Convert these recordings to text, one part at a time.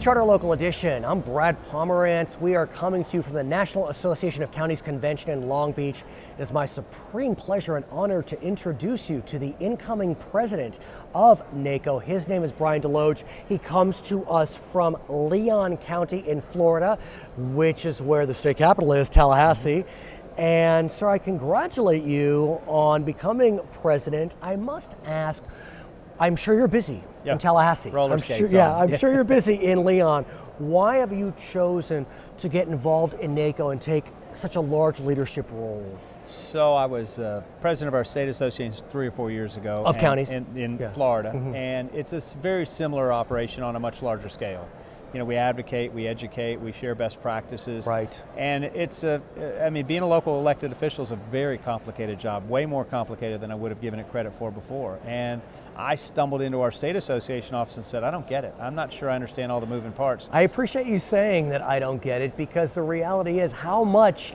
Charter Local Edition. I'm Brad Pomerance. We are coming to you from the National Association of Counties Convention in Long Beach. It is my supreme pleasure and honor to introduce you to the incoming president of NACo. His name is Bryan Desloge. He comes to us from Leon County in Florida, which is where the state capital is, Tallahassee. And sir, I congratulate you on becoming president. I must ask, I'm sure you're busy in Tallahassee. Roller skates I'm sure you're busy in Leon. Why have you chosen to get involved in NACo and take such a large leadership role? So I was president of our state association 3 or 4 years ago. Of counties? In Florida. And it's a very similar operation on a much larger scale. You know, we advocate, we educate, we share best practices. Right. And it's being a local elected official is a very complicated job, way more complicated than I would have given it credit for before. And I stumbled into our state association office and said, I don't get it. I'm not sure I understand all the moving parts. I appreciate you saying that I don't get it, because the reality is how much,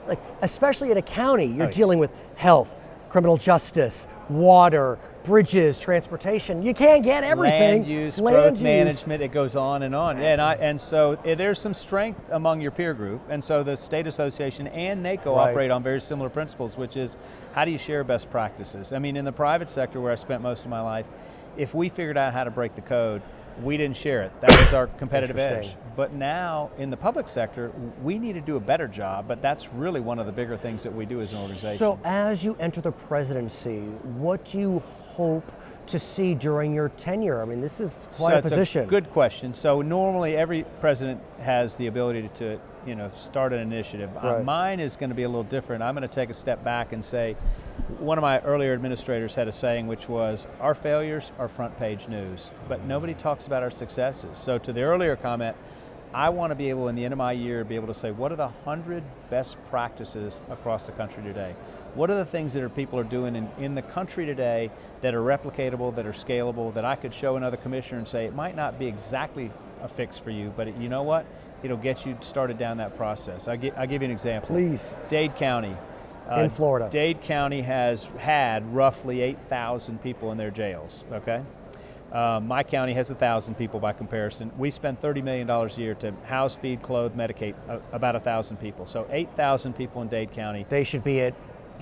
like, especially in a county, you're dealing with health, criminal justice, water, bridges, transportation. You can't get everything. Land use, growth management, it goes on and on. And so there's some strength among your peer group. And so the state association and NACo operate on very similar principles, which is how do you share best practices? I mean, in the private sector where I spent most of my life, if we figured out how to break the code, we didn't share it. That was our competitive edge. But now in the public sector, we need to do a better job, but that's really one of the bigger things that we do as an organization. So as you enter the presidency, what do you hope to see during your tenure? I mean, this is quite a position. It's a good question. So normally every president has the ability to start an initiative. Mine is going to be a little different. I'm going to take a step back and say, one of my earlier administrators had a saying, which was, our failures are front page news, but nobody talks about our successes. So to the earlier comment, I want to be able, in the end of my year, be able to say, what are the 100 best practices across the country today? What are the things that people are doing in the country today that are replicatable, that are scalable, that I could show another commissioner and say, it might not be exactly a fix for you, but you know what? It'll get you started down that process. I'll give you an example. Please. Dade County. In Florida. Dade County has had roughly 8,000 people in their jails, okay? My county has 1,000 people by comparison. We spend $30 million a year to house, feed, clothe, medicate about 1,000 people. So 8,000 people in Dade County. They should be at,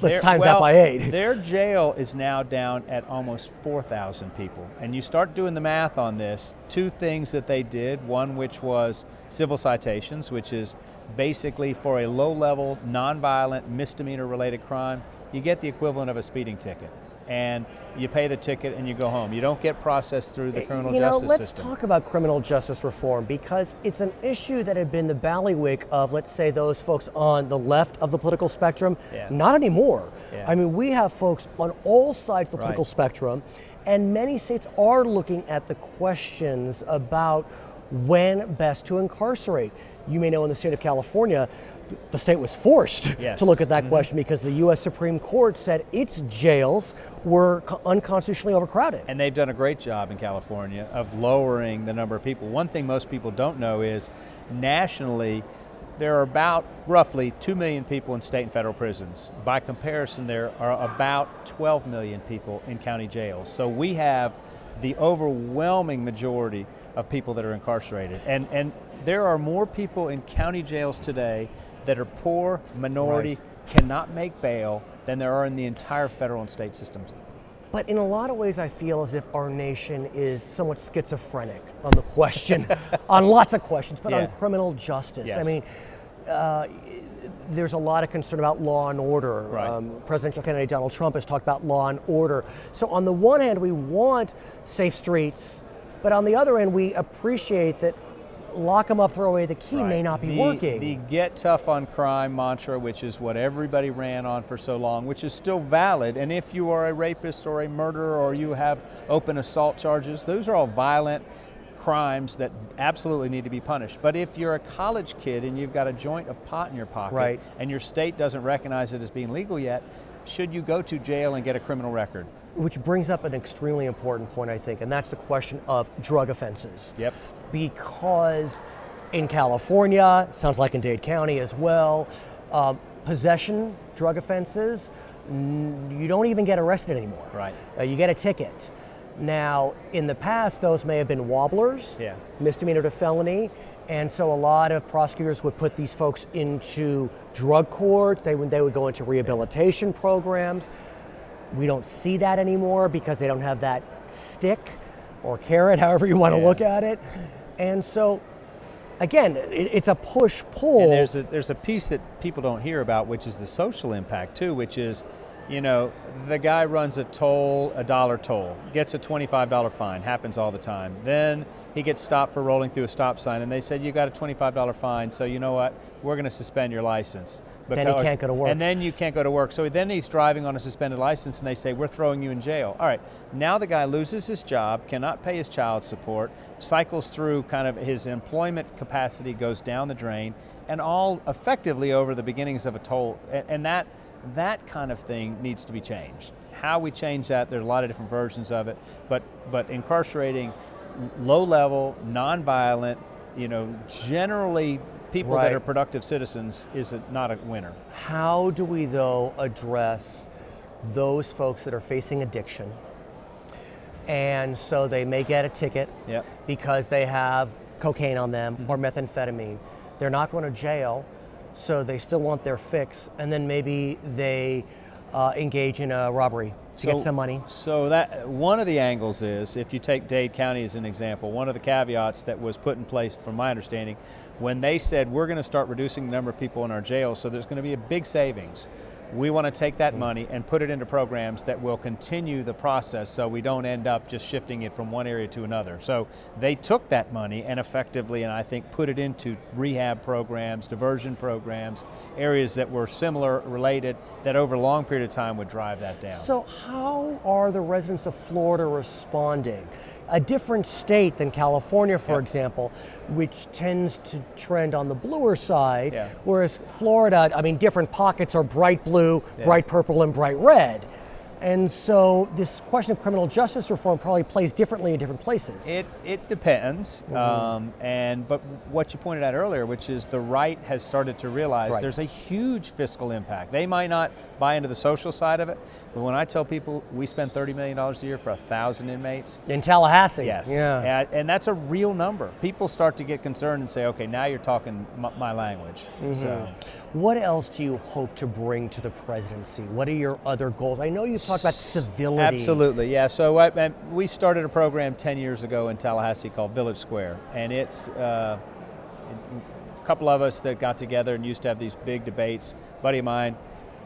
let's times that by 8. Their jail is now down at almost 4,000 people. And you start doing the math on this, 2 things that they did, one which was civil citations, which is basically for a low-level, nonviolent, misdemeanor-related crime, you get the equivalent of a speeding ticket. And you pay the ticket and you go home. You don't get processed through the criminal justice let's system. talk about criminal justice reform, because it's an issue that had been the bailiwick of, let's say, those folks on the left of the political spectrum. Not anymore. I mean, we have folks on all sides of the political spectrum, and many states are looking at the questions about when best to incarcerate. You may know in the state of California, the state was forced to look at that question because the U.S. Supreme Court said its jails were unconstitutionally overcrowded. And they've done a great job in California of lowering the number of people. One thing most people don't know is nationally, there are about roughly 2 million people in state and federal prisons. By comparison, there are about 12 million people in county jails. So we have the overwhelming majority of people that are incarcerated. And there are more people in county jails today that are poor, minority, cannot make bail, than there are in the entire federal and state systems. But in a lot of ways, I feel as if our nation is somewhat schizophrenic on the question, on lots of questions, but on criminal justice. I mean, there's a lot of concern about law and order. Presidential candidate Donald Trump has talked about law and order. So on the one hand, we want safe streets, but on the other end, we appreciate that lock them up, throw away the key may not be working. The get tough on crime mantra, which is what everybody ran on for so long, which is still valid. And if you are a rapist or a murderer or you have open assault charges, those are all violent crimes that absolutely need to be punished. But if you're a college kid and you've got a joint of pot in your pocket and your state doesn't recognize it as being legal yet, should you go to jail and get a criminal record? Which brings up an extremely important point, I think, and that's the question of drug offenses. Because in California, sounds like in Dade County as well, possession drug offenses, you don't even get arrested anymore. You get a ticket. Now, in the past, those may have been wobblers, Yeah. misdemeanor to felony, and so a lot of prosecutors would put these folks into drug court. They would go into rehabilitation programs. We don't see that anymore because they don't have that stick or carrot, however you want to look at it. And so, again, it's a push-pull. And there's a piece that people don't hear about, which is the social impact too, which is, you know, the guy runs a $1 toll, gets a $25 fine, happens all the time. Then he gets stopped for rolling through a stop sign, and they said, you got a $25 fine, so you know what, we're going to suspend your license. Then he can't go to work. And then you can't go to work. So then he's driving on a suspended license, and they say, we're throwing you in jail. All right, now the guy loses his job, cannot pay his child support, cycles through kind of his employment capacity goes down the drain, and all effectively over the beginnings of a toll. And that kind of thing needs to be changed. How we change that, there's a lot of different versions of it, but incarcerating low-level, non-violent, you know, generally people that are productive citizens is not a winner. How do we, though, address those folks that are facing addiction, and so they may get a ticket because they have cocaine on them or methamphetamine. They're not going to jail, so they still want their fix, and then maybe they engage in a robbery to get some money. So that one of the angles is, if you take Dade County as an example, one of the caveats that was put in place, from my understanding, when they said we're going to start reducing the number of people in our jails, so there's going to be a big savings. We want to take that money and put it into programs that will continue the process so we don't end up just shifting it from one area to another. So they took that money and effectively, and I think, put it into rehab programs, diversion programs, areas that were similar, related, that over a long period of time would drive that down. So how are the residents of Florida responding? A different state than California, for example, which tends to trend on the bluer side, whereas Florida, I mean, different pockets are bright blue, bright purple, and bright red. And so this question of criminal justice reform probably plays differently in different places. It depends, but what you pointed out earlier, which is the right has started to realize there's a huge fiscal impact. They might not buy into the social side of it, but when I tell people we spend $30 million a year for 1,000 inmates. In Tallahassee. Yes, and that's a real number. People start to get concerned and say, okay, now you're talking my language. So. What else do you hope to bring to the presidency? What are your other goals? I know you've talked about civility. Absolutely, yeah. So we started a program 10 years ago in Tallahassee called Village Square, and it's a couple of us that got together and used to have these big debates. A buddy of mine,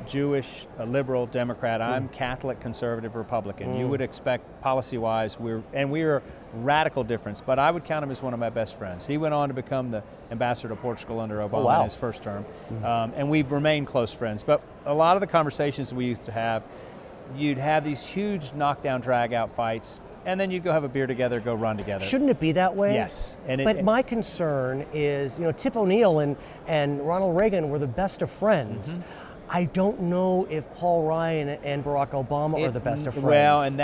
Jewish, a liberal, Democrat. I'm Catholic, conservative, Republican. You would expect policy-wise, we're radical difference, but I would count him as one of my best friends. He went on to become the ambassador to Portugal under Obama in his first term, and we've remained close friends. But a lot of the conversations we used to have, you'd have these huge knockdown, drag-out fights, and then you'd go have a beer together, go run together. Shouldn't it be that way? Yes. But my concern is, you know, Tip O'Neill and Ronald Reagan were the best of friends. I don't know if Paul Ryan and Barack Obama are the best of friends. Well, and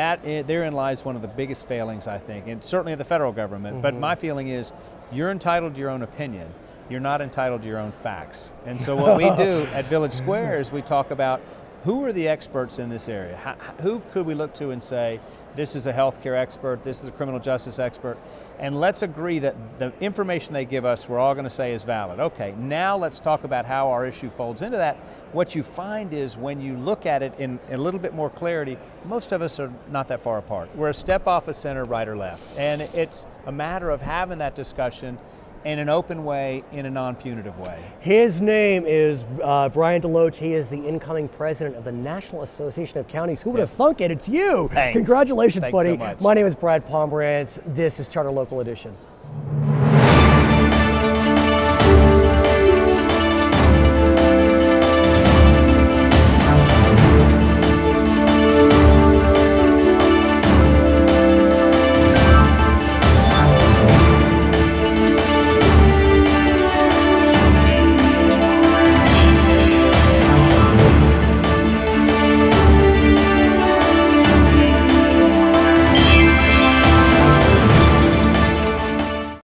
therein lies one of the biggest failings, I think, and certainly of the federal government. But my feeling is, you're entitled to your own opinion. You're not entitled to your own facts. And so what we do at Village Square is we talk about who are the experts in this area. Who could we look to and say, this is a healthcare expert, this is a criminal justice expert, and let's agree that the information they give us, we're all going to say is valid. Okay, now let's talk about how our issue folds into that. What you find is when you look at it in a little bit more clarity, most of us are not that far apart. We're a step off of center, right or left. And it's a matter of having that discussion in an open way, in a non-punitive way. His name is Bryan Desloge. He is the incoming president of the National Association of Counties. Who would have thunk it? It's you. Thanks. Congratulations, Thanks buddy. so much. My name is Brad Pomerance. This is Charter Local Edition.